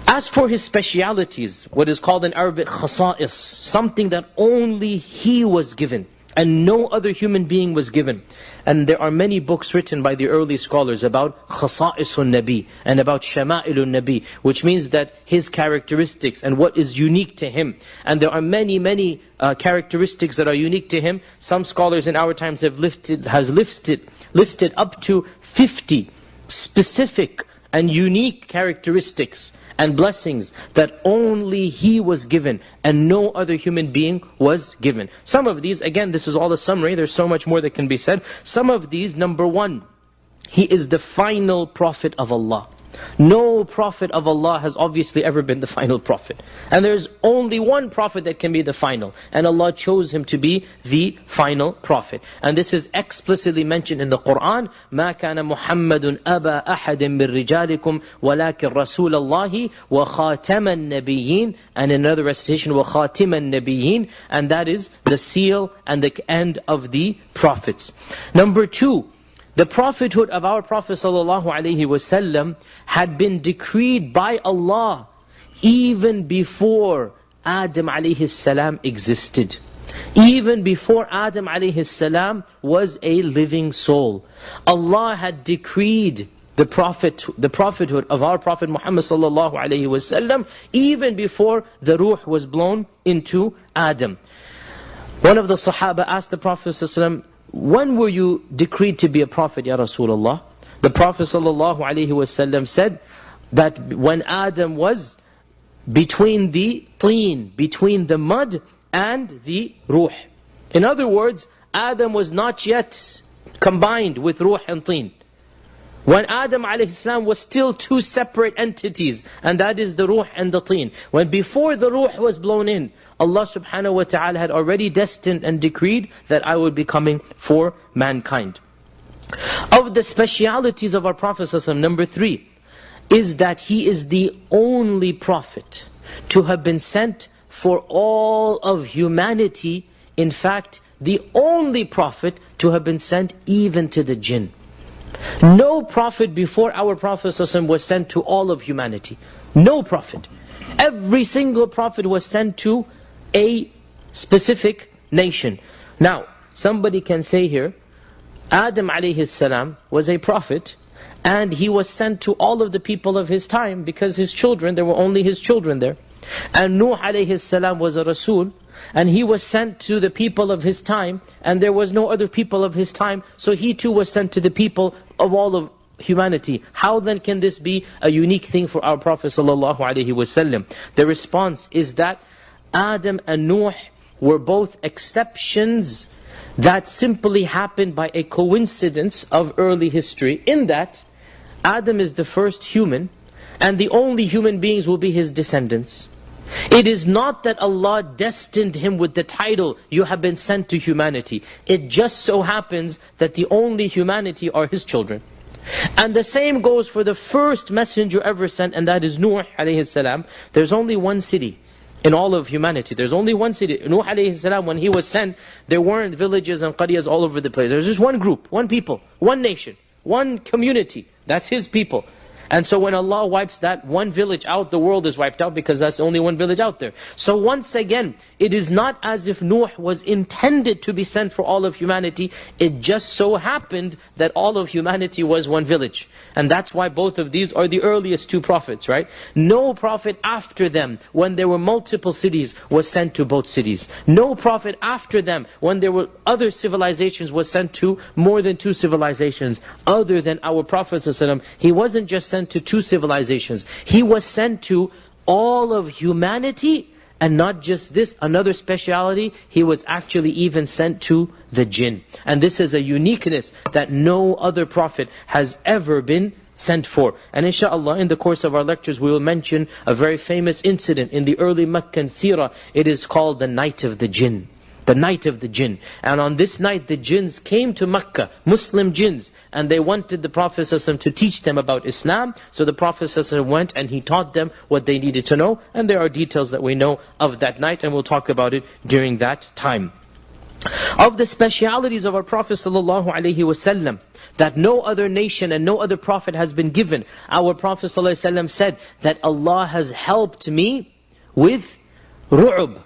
As for his specialities, what is called in Arabic khasa'is, something that only he was given and no other human being was given. And there are many books written by the early scholars about khasa'isun nabi and about shama'ilun nabi, which means that his characteristics and what is unique to him. And there are many characteristics that are unique to him. Some scholars in our times have listed up to 50 specific and unique characteristics and blessings that only he was given and no other human being was given. Some of these, again, this is all a summary, there's so much more that can be said. Some of these, number one, he is the final prophet of Allah. No prophet of Allah has obviously ever been the final prophet. And there's only one prophet that can be the final. And Allah chose him to be the final prophet. And this is explicitly mentioned in the Qur'an. مَا كَانَ مُحَمَّدٌ أَبَا أَحَدٍ مِّن رِجَالِكُمْ وَلَكِنْ رَسُولَ اللَّهِ وَخَاتَمَ النَّبِيِّينَ. And in another recitation, وَخَاتِمَ النَّبِيِّينَ. And that is the seal and the end of the prophets. Number two, the prophethood of our Prophet ﷺ had been decreed by Allah even before Adam ﷺ existed. Even before Adam ﷺ was a living soul. Allah had decreed the prophethood of our Prophet Muhammad ﷺ even before the ruh was blown into Adam. One of the Sahaba asked the Prophet ﷺ, when were you decreed to be a prophet, Ya Rasulullah? The Prophet ﷺ said that when Adam was between the teen, between the mud and the ruh. In other words, Adam was not yet combined with ruh and teen. When Adam a.s. was still two separate entities, and that is the ruh and the teen. When before the ruh was blown in, Allah subhanahu wa ta'ala had already destined and decreed that I would be coming for mankind. Of the specialities of our Prophet ﷺ, number three, is that he is the only prophet to have been sent for all of humanity. In fact, the only prophet to have been sent even to the jinn. No prophet before our Prophet ﷺ was sent to all of humanity. No prophet. Every single prophet was sent to a specific nation. Now, somebody can say here, Adam a.s. was a prophet, and he was sent to all of the people of his time, because his children, there were only his children there. And Nuh a.s. was a Rasool, and he was sent to the people of his time, and there was no other people of his time, so he too was sent to the people of all of humanity. How then can this be a unique thing for our Prophet ﷺ? The response is that Adam and Nuh were both exceptions that simply happened by a coincidence of early history, in that Adam is the first human, and the only human beings will be his descendants. It is not that Allah destined him with the title, you have been sent to humanity. It just so happens that the only humanity are his children. And the same goes for the first messenger ever sent, and that is Nuh a.s. There's only one city in all of humanity. There's only one city. Nuh a.s. when he was sent, there weren't villages and qaryas all over the place. There's just one group, one people, one nation, one community. That's his people. And so when Allah wipes that one village out, the world is wiped out, because that's the only one village out there. So once again, it is not as if Nuh was intended to be sent for all of humanity. It just so happened that all of humanity was one village. And that's why both of these are the earliest two prophets, right? No prophet after them, when there were multiple cities, was sent to both cities. No prophet after them, when there were other civilizations, was sent to more than two civilizations. Other than our Prophet ﷺ, he wasn't just sent to two civilizations. He was sent to all of humanity, and not just this, another speciality, he was actually even sent to the jinn. And this is a uniqueness that no other prophet has ever been sent for. And inshallah, in the course of our lectures, we will mention a very famous incident in the early Meccan seerah. It is called the Night of the Jinn. The night of the jinn. And on this night, the jinns came to Mecca, Muslim jinns, and they wanted the Prophet ﷺ to teach them about Islam. So the Prophet ﷺ went and he taught them what they needed to know. And there are details that we know of that night, and we'll talk about it during that time. Of the specialities of our Prophet ﷺ, that no other nation and no other prophet has been given. Our Prophet ﷺ said that Allah has helped me with ru'ub.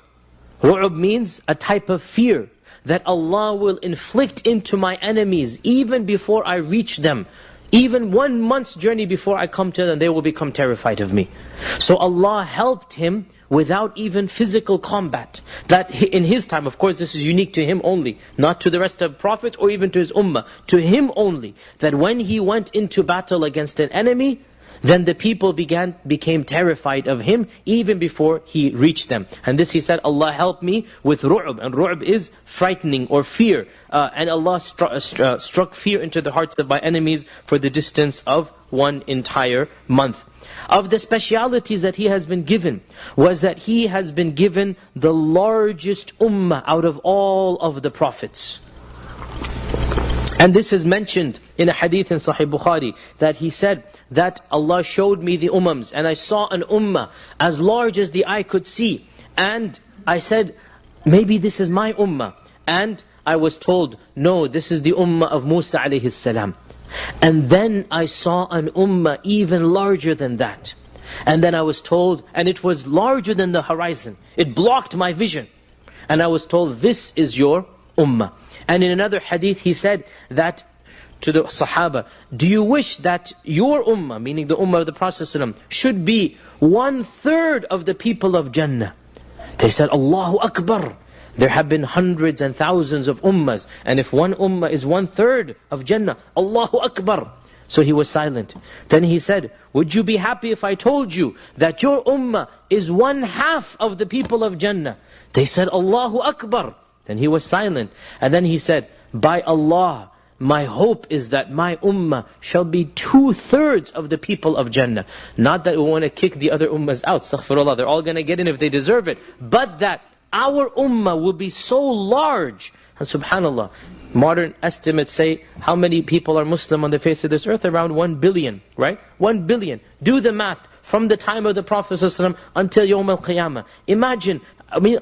Ru'ub means a type of fear that Allah will inflict into my enemies even before I reach them. Even 1 month's journey before I come to them, they will become terrified of me. So Allah helped him without even physical combat. That in his time, of course this is unique to him only, not to the rest of prophets or even to his ummah, to him only. That when he went into battle against an enemy, then the people became terrified of him even before he reached them. And this he said, Allah helped me with ru'ub. And ru'ub is frightening or fear. And Allah struck fear into the hearts of my enemies for the distance of 1 entire month. Of the specialities that he has been given was that he has been given the largest ummah out of all of the prophets. And this is mentioned in a hadith in Sahih Bukhari, that he said that Allah showed me the ummahs, and I saw an ummah as large as the eye could see. And I said, maybe this is my ummah. And I was told, no, this is the ummah of Musa alayhi salam. And then I saw an ummah even larger than that. And then I was told, and it was larger than the horizon. It blocked my vision. And I was told, this is your ummah. And in another hadith he said that to the Sahaba, do you wish that your ummah, meaning the ummah of the Prophet ﷺ, should be 1/3 of the people of Jannah? They said, Allahu Akbar. There have been hundreds and thousands of ummahs, and if one ummah is 1/3 of Jannah, Allahu Akbar. So he was silent. Then he said, would you be happy if I told you that your ummah is 1/2 of the people of Jannah? They said, Allahu Akbar. Then he was silent. And then he said, by Allah, my hope is that my ummah shall be 2/3 of the people of Jannah. Not that we want to kick the other ummahs out, astaghfirullah, they're all going to get in if they deserve it. But that our ummah will be so large. And subhanallah, modern estimates say how many people are Muslim on the face of this earth? Around 1 billion, right? 1 billion. Do the math. From the time of the Prophet ﷺ until Yawm al-Qiyamah. Imagine,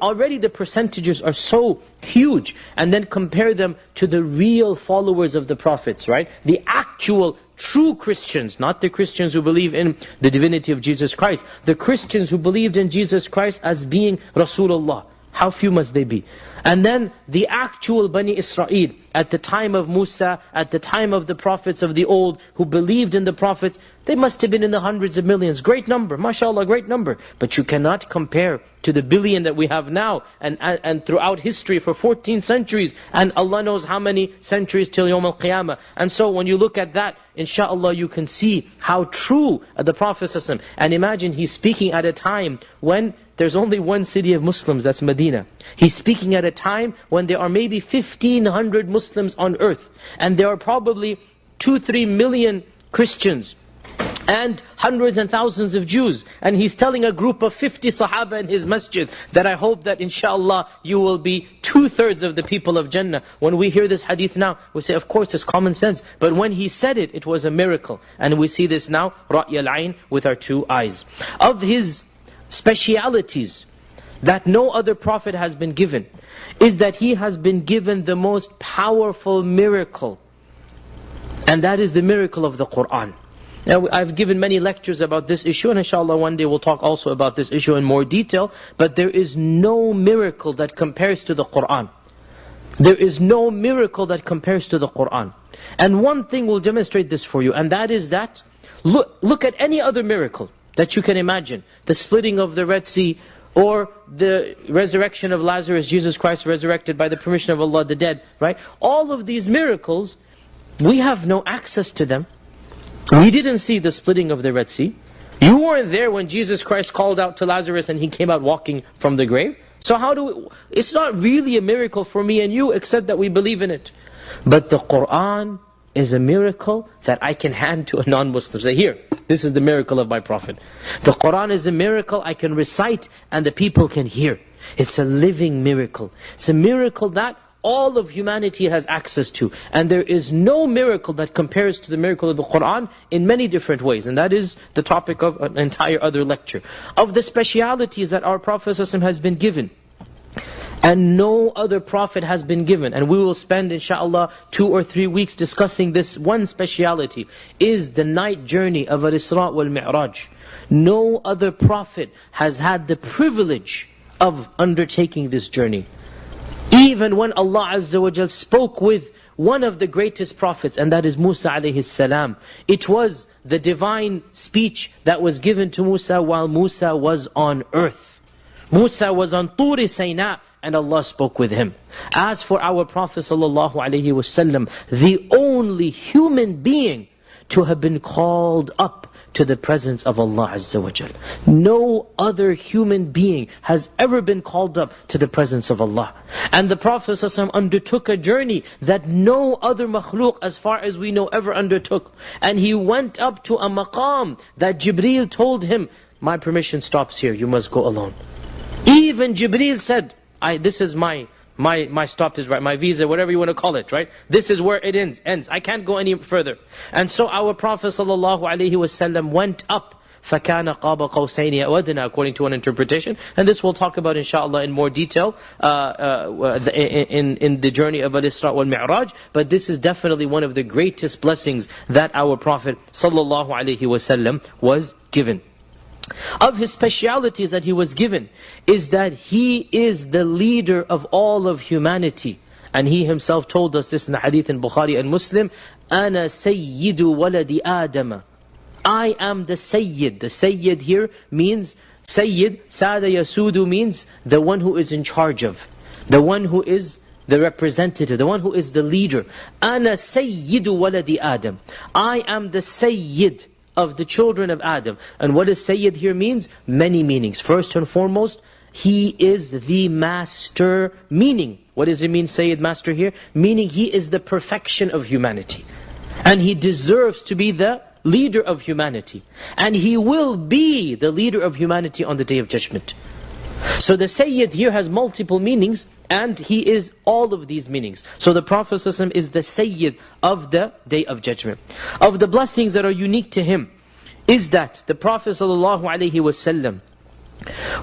already the percentages are so huge. And then compare them to the real followers of the Prophets, right? The actual true Christians, not the Christians who believe in the divinity of Jesus Christ. The Christians who believed in Jesus Christ as being Rasulullah. How few must they be? And then the actual Bani Israel, at the time of Musa, at the time of the prophets of the old, who believed in the prophets, they must have been in the hundreds of millions. Great number, mashallah, great number. But you cannot compare to the billion that we have now, and throughout history for 14 centuries, and Allah knows how many centuries till Yawm al-Qiyamah. And so when you look at that, inshallah you can see how true the Prophet ﷺ. And imagine he's speaking at a time when there's only one city of Muslims, that's Medina. He's speaking at a time when there are maybe 1,500 Muslims on earth. And there are probably 2-3 million Christians. And hundreds and thousands of Jews. And he's telling a group of 50 Sahaba in his masjid that I hope that inshallah you will be 2/3 of the people of Jannah. When we hear this hadith now, we say of course it's common sense. But when he said it, it was a miracle. And we see this now, Ra'y al-Ayn, with our 2 eyes. Of his specialities that no other prophet has been given, is that he has been given the most powerful miracle. And that is the miracle of the Qur'an. Now, I've given many lectures about this issue, and inshallah one day we'll talk also about this issue in more detail. But there is no miracle that compares to the Qur'an. There is no miracle that compares to the Qur'an. And one thing will demonstrate this for you, and that is that, look at any other miracle that you can imagine. The splitting of the Red Sea, or the resurrection of Lazarus, Jesus Christ resurrected by the permission of Allah, the dead, right? All of these miracles, we have no access to them. We didn't see the splitting of the Red Sea. You weren't there when Jesus Christ called out to Lazarus and he came out walking from the grave. So it's not really a miracle for me and you, except that we believe in it. But the Qur'an is a miracle that I can hand to a non-Muslim. Say, here, this is the miracle of my Prophet. The Qur'an is a miracle I can recite and the people can hear. It's a living miracle. It's a miracle that all of humanity has access to. And there is no miracle that compares to the miracle of the Qur'an in many different ways. And that is the topic of an entire other lecture. Of the specialities that our Prophet ﷺ has been given, And no other prophet has been given. And we will spend, inshallah, 2 or 3 weeks discussing this one speciality, is the night journey of al-Isra wal-Mi'raj. No other prophet has had the privilege of undertaking this journey. Even when Allah Azza wa Jal spoke with one of the greatest prophets, and that is Musa alayhi salam, it was the divine speech that was given to Musa while Musa was on earth. Musa was on Turi Sayna, and Allah spoke with him. As for our Prophet ﷺ, the only human being to have been called up to the presence of Allah Azza wa Jal. No other human being has ever been called up to the presence of Allah. And the Prophet ﷺ undertook a journey that no other makhluk, as far as we know, ever undertook. And he went up to a maqam that Jibreel told him, my permission stops here, you must go alone. Even Jibreel said, this is my stop is right, my visa, whatever you want to call it, right? This is where it ends. I can't go any further. And so our Prophet ﷺ went up, فَكَانَ قَابَ قَوْسَيْنِ أَوَدْنَا, according to one interpretation. And this we'll talk about inshallah in more detail in the journey of al-Isra wal-Mi'raj. But this is definitely one of the greatest blessings that our Prophet ﷺ was given. Of his specialities that he was given is that he is the leader of all of humanity. And he himself told us this in the hadith in Bukhari and Muslim, أَنَا سَيِّدُ وَلَدِ آدَمَ. I am the Sayyid. The Sayyid here means, Sayyid, Sada Yasudu means the one who is in charge of, the one who is the representative, the one who is the leader. أَنَا سَيِّدُ وَلَدِ آدَمَ. I am the Sayyid of the children of Adam. And what does Sayyid here means? Many meanings. First and foremost, he is the master. Meaning, what does it mean, Sayyid, master here? Meaning he is the perfection of humanity. And he deserves to be the leader of humanity. And he will be the leader of humanity on the Day of Judgment. So the Sayyid here has multiple meanings, and he is all of these meanings. So the Prophet ﷺ is the Sayyid of the Day of Judgment. Of the blessings that are unique to him is that the Prophet ﷺ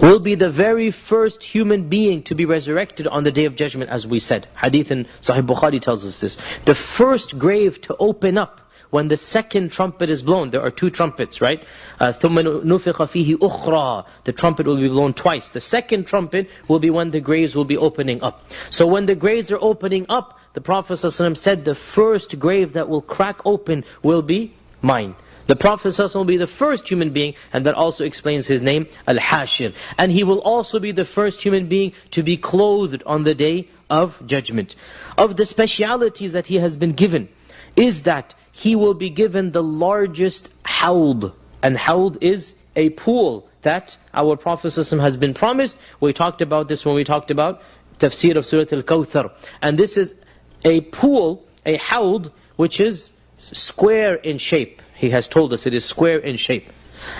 will be the very first human being to be resurrected on the Day of Judgment, as we said. Hadith in Sahih Bukhari tells us this. The first grave to open up when the second trumpet is blown. There are 2 trumpets, right? ثُمَّ نُفِخَ فِيهِ أُخْرَى. The trumpet will be blown twice. The second trumpet will be when the graves will be opening up. So when the graves are opening up, the Prophet ﷺ said, the first grave that will crack open will be mine. The Prophet ﷺ will be the first human being, and that also explains his name, Al-Hashir. And he will also be the first human being to be clothed on the Day of Judgment. Of the specialities that he has been given is that he will be given the largest hawd. And hawd is a pool that our Prophet ﷺ has been promised. We talked about this when we talked about tafsir of Surah Al-Kawthar. And this is a pool, a hawd, which is square in shape. He has told us it is square in shape.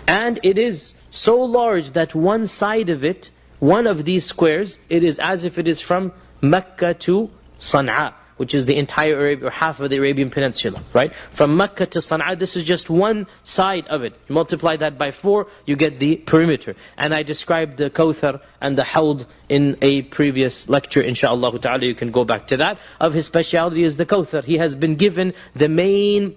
And it is so large that one side of it, one of these squares, it is as if it is from Mecca to Sana'a, which is the entire Arabia, or half of the Arabian Peninsula, right? From Mecca to Sana'a, this is just one side of it. You multiply that by 4, you get the perimeter. And I described the Kawthar and the Hawd in a previous lecture, inshaAllah ta'ala, you can go back to that. Of his speciality is the Kawthar. He has been given the main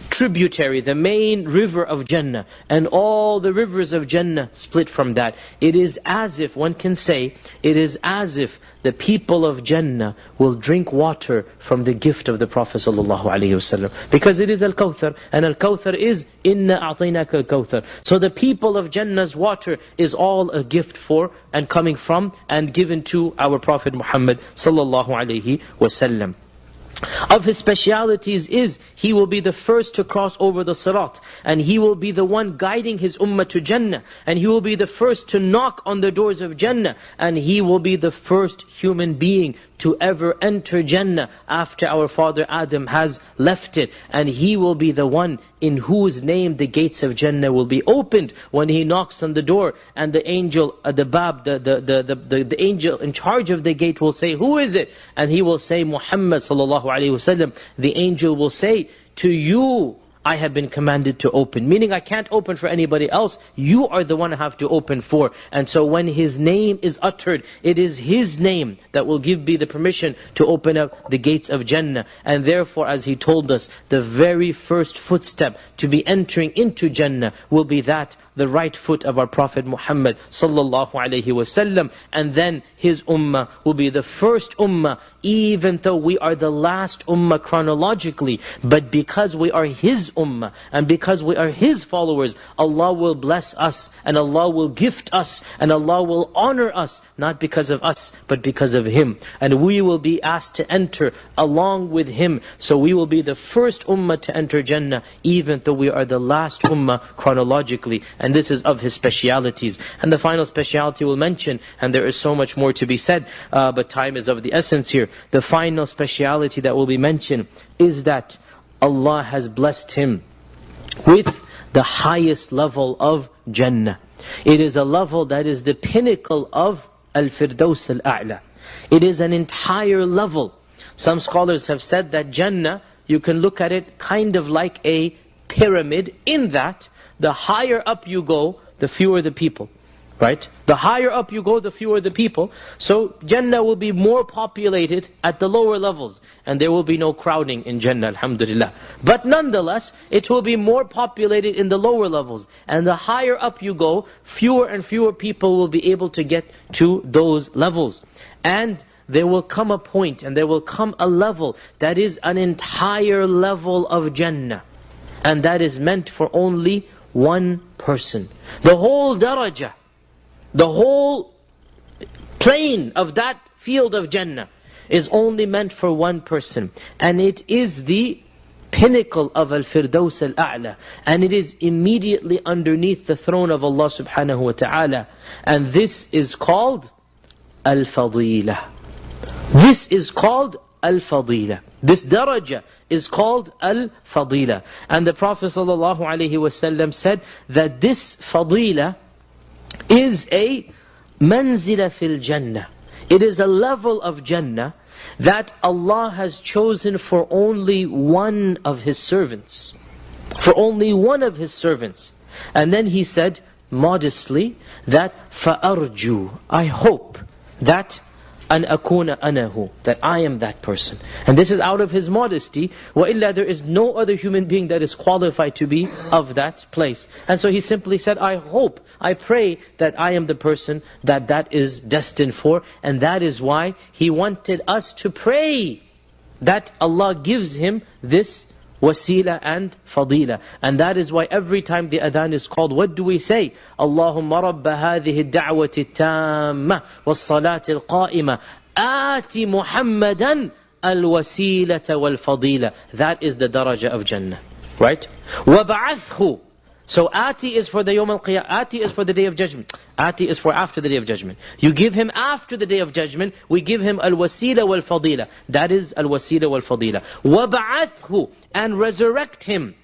tributary, the main river of Jannah, and all the rivers of Jannah split from that. It is as if, one can say, it is as if the people of Jannah will drink water from the gift of the Prophet ﷺ. Because it is Al-Kawthar, and Al-Kawthar is, Inna a'tainaka Al-Kawthar. So the people of Jannah's water is all a gift for, and coming from, and given to our Prophet Muhammad ﷺ. Of his specialities is, he will be the first to cross over the Sirat, and he will be the one guiding his ummah to Jannah, and he will be the first to knock on the doors of Jannah, and he will be the first human being to ever enter Jannah after our father Adam has left it. And he will be the one in whose name the gates of Jannah will be opened when he knocks on the door, and the angel, the angel in charge of the gate will say, who is it? And he will say, Muhammad ﷺ. The angel will say, to you I have been commanded to open. Meaning I can't open for anybody else. You are the one I have to open for. And so when His name is uttered, it is His name that will give me the permission to open up the gates of Jannah. And therefore, as He told us, the very first footstep to be entering into Jannah will be that, the right foot of our Prophet Muhammad sallallahu alaihi wasallam. And then his ummah will be the first ummah, even though we are the last ummah chronologically. But because we are His ummah, and because we are His followers, Allah will bless us, and Allah will gift us, and Allah will honor us, not because of us, but because of Him. And we will be asked to enter along with Him. So we will be the first ummah to enter Jannah, even though we are the last ummah chronologically. And this is of His specialities. And the final speciality we'll mention, and there is so much more to be said, but time is of the essence here. The final speciality that will be mentioned is that Allah has blessed him with the highest level of Jannah. It is a level that is the pinnacle of Al-Firdaus Al-A'la. It is an entire level. Some scholars have said that Jannah, you can look at it kind of like a pyramid, in that the higher up you go, the fewer the people. Right? The higher up you go, the fewer the people. So Jannah will be more populated at the lower levels. And there will be no crowding in Jannah, alhamdulillah. But nonetheless, it will be more populated in the lower levels. And the higher up you go, fewer and fewer people will be able to get to those levels. And there will come a point, and there will come a level that is an entire level of Jannah. And that is meant for only one person. The whole darajah, the whole plane of that field of Jannah is only meant for one person. And it is the pinnacle of Al-Firdaus Al-A'la. And it is immediately underneath the throne of Allah subhanahu wa ta'ala. And this is called Al-Fadila. This is called Al-Fadila. This daraja is called Al-Fadila. And the Prophet ﷺ said that this Fadila is a manzila fil Jannah. It is a level of Jannah that Allah has chosen for only one of His servants. For only one of His servants. And then He said modestly that فَأَرْجُوا, I hope that أَنْ أَكُونَ أَنَهُ, that I am that person. And this is out of His modesty. وَإِلَّا, there is no other human being that is qualified to be of that place. And so He simply said, I hope, I pray that I am the person that is destined for. And that is why He wanted us to pray that Allah gives him this wasila and fadila. And that is why every time the adhan is called, what do we say? Allahumma rabba hadhihi ad-da'wati at-tamma was-salati al-qa'ima ati Muhammadan al-wasilata wal-fadila. That is the daraja of Jannah. Right? وَبَعَثْهُ. So ati is for the Yawm al-Qiyamah. Ati is for the Day of Judgment. Ati is for after the Day of Judgment. You give him after the Day of Judgment, we give him al-wasila wal-fadila. That is al-wasila wal-fadila. وَبَعَثْهُ. And resurrect him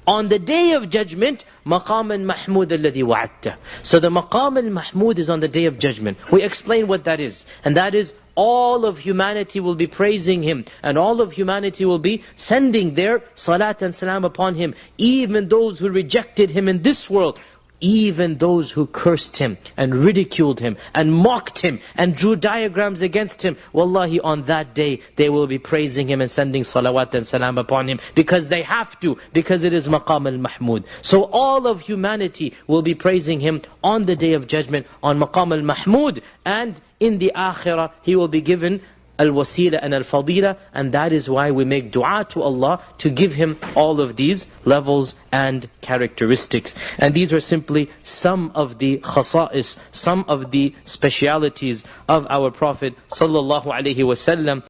on the Day of Judgment, مَقَامًا مَحْمُودًا الَّذِي وَعَدْتَهُ. So the maqam al-mahmud is on the Day of Judgment. We explain what that is. And that is, all of humanity will be praising Him. And all of humanity will be sending their salat and salam upon Him. Even those who rejected Him in this world. Even those who cursed Him and ridiculed Him and mocked Him and drew diagrams against Him. Wallahi, on that day, they will be praising Him and sending salawat and salam upon Him. Because they have to, because it is maqam al-mahmud. So all of humanity will be praising Him on the Day of Judgment, on maqam al-mahmud. And in the akhirah, He will be given al-wasila and al-fadila. And that is why we make dua to Allah to give Him all of these levels and characteristics. And these are simply some of the khasa'is, some of the specialities of our Prophet sallallahu alaihi wasallam.